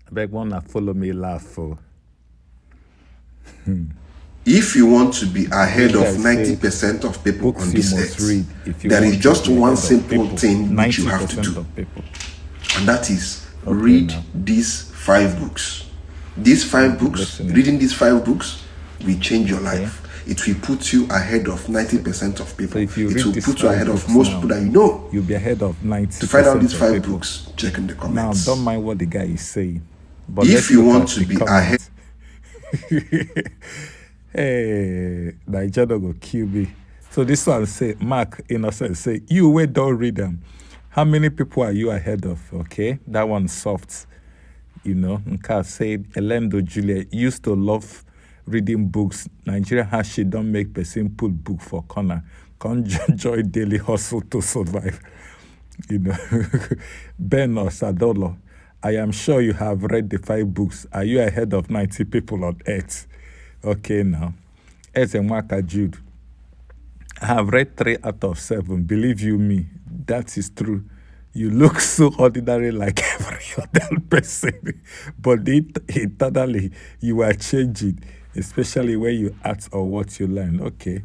I beg one to follow me laugh. Oh. If you want to be ahead This of guy say 90% of people books on you this must earth, read if you there is want just to be one ahead of simple people. thing which you have to 90% do, of people. and that is Okay, read now. these 5 books. These 5 books, listening. reading these 5 books will change your Okay. life. It will put you ahead of 90% of people. So if you It read will these put you 5 ahead of books most now, people that you know. you'll be ahead of 90% To find out these of 5 people. books, check in the Now, comments. don't mind what the guy is saying. But If let's you look want at to the be comments. Hey, Nigeria go kill me. So this one say, Mark Innocent say, you wait, don't read them. How many people are you ahead of? Okay, that one's soft. You know, Nka said, Elendo Julia used to love reading books. Nigeria has she don't make person put book for corner. Can't enjoy daily hustle to survive. You know, Ben or Sadolo, I am sure you have read the 5 books. Are you ahead of 90 people on earth? Okay, now. Ezemwaka Jude, I have read 3 out of 7. Believe you me, that is true. You look so ordinary like every other person, but internally you are changing, especially when you act on what you learn. Okay.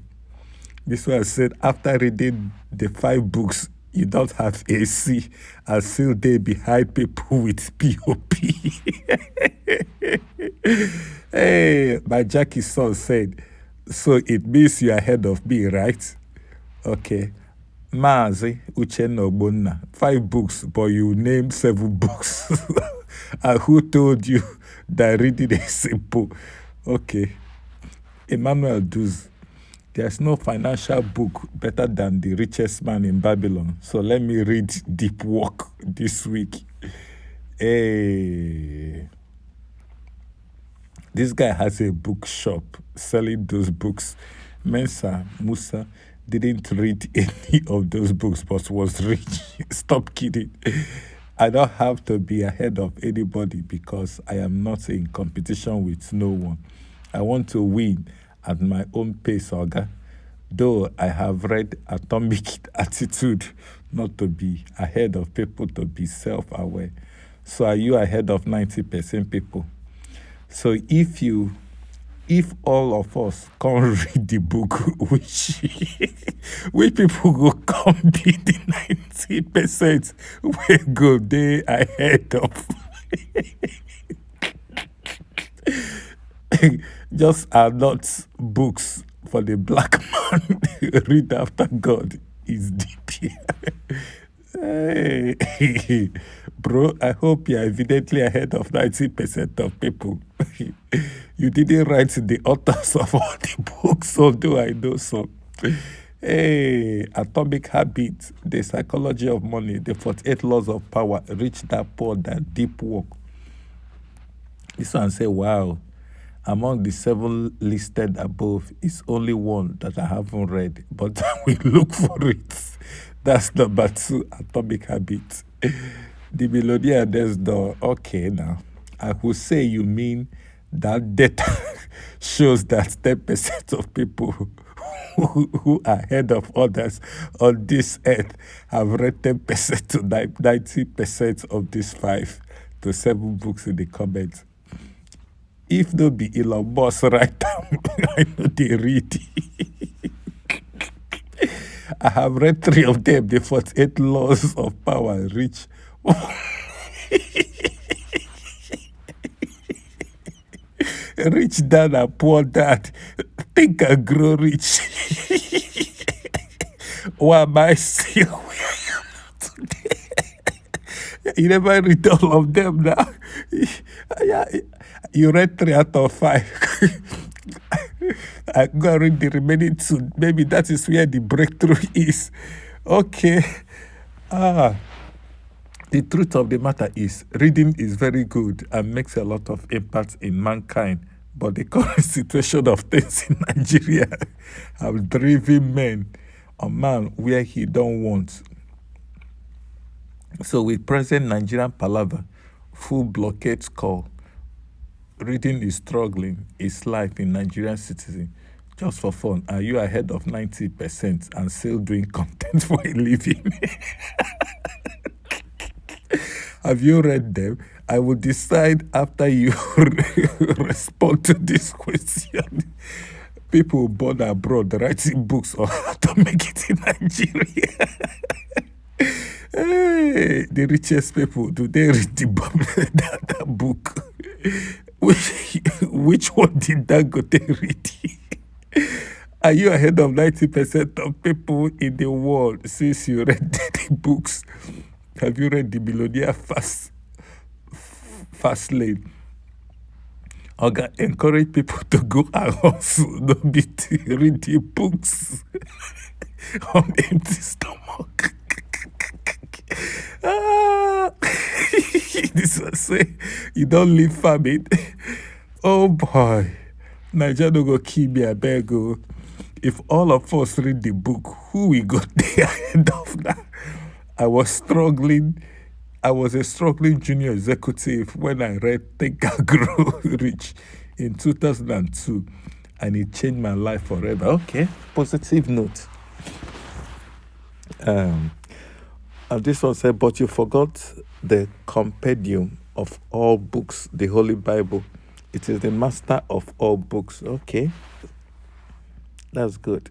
This one said, after reading the 5 books, you don't have AC and still they behind people with POP. Hey, my Jackie's son said, so it means you're ahead of me, right? Okay. Mazi Uchenna Ogbonna, 5 books, but you named 7 books. And who told you that reading is simple? Okay. Emmanuel Duz, there's no financial book better than The Richest Man in Babylon. So let me read Deep Work this week. Hey. This guy has a bookshop selling those books. Mensa Musa didn't read any of those books but was rich. Stop kidding. I don't have to be ahead of anybody because I am not in competition with no one. I want to win at my own pace, Oga. Though I have read Atomic Attitude not to be ahead of people, to be self-aware. So are you ahead of 90% people? So if all of us can't read the book, which people go come be the 90%, we go they ahead of. Just are not books for the black man. Read after God is deep. Hey, bro, I hope you're evidently ahead of 90% of people. You didn't write the authors of all the books, although I know some. Hey, Atomic Habits, The Psychology of Money, The 48 Laws of Power, Rich Dad Poor Dad, Deep Work. This one say, wow, among the 7 listed above is only one that I haven't read, but I will look for it. That's number 2, Atomic Habits. The Millionaire Next Door. Okay, now. I will say you mean that data shows that 10% of people who are ahead of others on this earth have read 10% to 90% of these 5 to 7 books in the comments. If no be Elon Musk right now, I know they read. I have read 3 of them, the 48 Laws of Power, Rich. Rich Dad and Poor Dad. Think and grow rich. Why am I still where I am today? You never read all of them now. Yeah, you read 3 out of 5. I go and read the remaining 2. Maybe that is where the breakthrough is. Okay. The truth of the matter is, reading is very good and makes a lot of impact in mankind. But the current situation of things in Nigeria have driven a man where he don't want. So with present Nigerian palaver, full blockade call, reading is struggling, is life in Nigerian citizen. Just for fun, are you ahead of 90% and still doing content for a living? Have you read them? I will decide after you respond to this question. People born abroad writing books on how to make it in Nigeria. Hey, the richest people, do they read that book? Which one did Dangote read? Are you ahead of 90% of people in the world since you read the books? Have you read the Millionaire Fast Lane? Oga, encourage people to go and hustle, don't be read the books on empty stomach. This one say, you don't leave famine. Oh boy, Nigeria no go kill me, I beg you. If all of us read the book, who we go there ahead of that? I was a struggling junior executive when I read Think and Grow Rich in 2002, and it changed my life forever. Okay, positive note. And this one said, but you forgot the compendium of all books, the Holy Bible. It is the master of all books. Okay, that's good.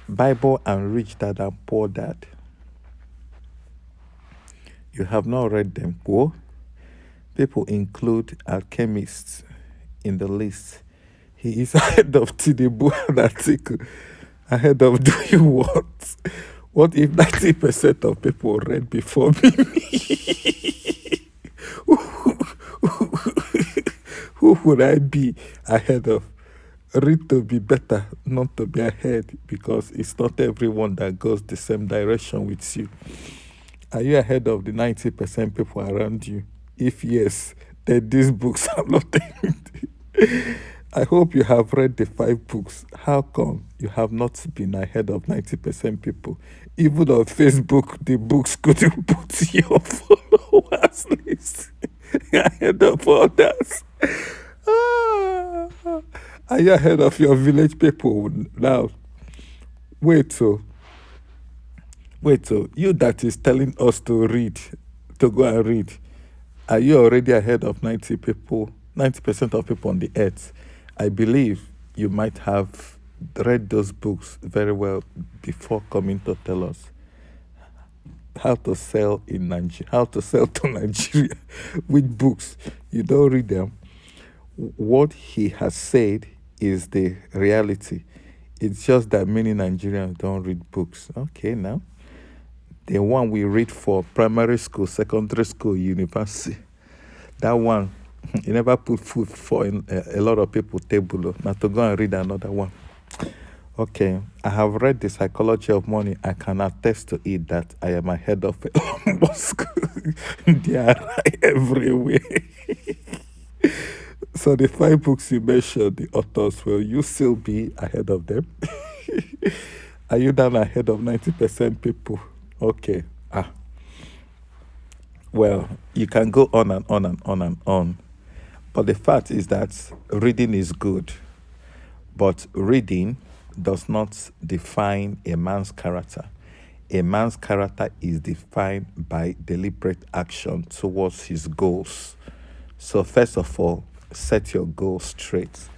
Bible and Rich Dad and Poor Dad. You have not read them. Whoa. People include alchemists in the list. He is ahead of Tinubu and Atiku. Ahead of doing what? What if 90% of people read before me? Who would I be ahead of? Read to be better, not to be ahead, because it's not everyone that goes the same direction with you. Are you ahead of the 90% people around you? If yes, then these books are not. I hope you have read the 5 books. How come you have not been ahead of 90% people? Even on Facebook, the books couldn't put your followers list ahead of others. Are you ahead of your village people now? Wait, so you that is telling us to read, to go and read, are you already ahead of 90% of people on the earth? I believe you might have read those books very well before coming to tell us how to sell in Nigeria, how to sell to Nigeria. Which books? You don't read them. What he has said is the reality. It's just that many Nigerians don't read books. Okay, now. The one we read for primary school, secondary school, university. That one, you never put food for a lot of people table. Now to go and read another one. Okay, I have read The Psychology of Money. I can attest to it that I am ahead of Elon Musk. They are everywhere. So the 5 books you mentioned, the authors, will you still be ahead of them? Are you down ahead of 90% people? Okay. Well, you can go on and on and on and on. But the fact is that reading is good. But reading does not define a man's character. A man's character is defined by deliberate action towards his goals. So first of all, set your goals straight.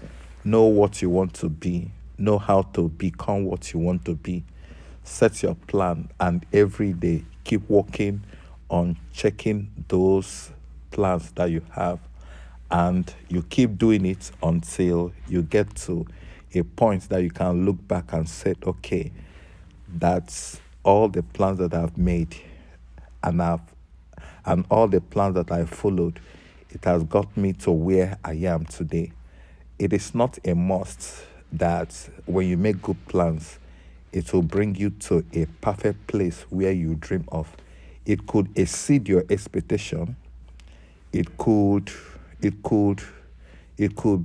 Know what you want to be. Know how to become what you want to be. Set your plan, and every day keep working on checking those plans that you have, and you keep doing it until you get to a point that you can look back and say, okay, that's all the plans that I've made, and all the plans that I followed, it has got me to where I am today. It is not a must that when you make good plans, it will bring you to a perfect place where you dream of. It could exceed your expectation. It could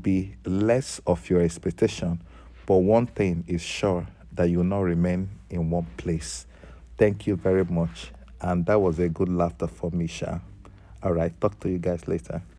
be less of your expectation. But one thing is sure, that you will not remain in one place. Thank you very much. And that was a good laughter for me, Sha. All right, talk to you guys later.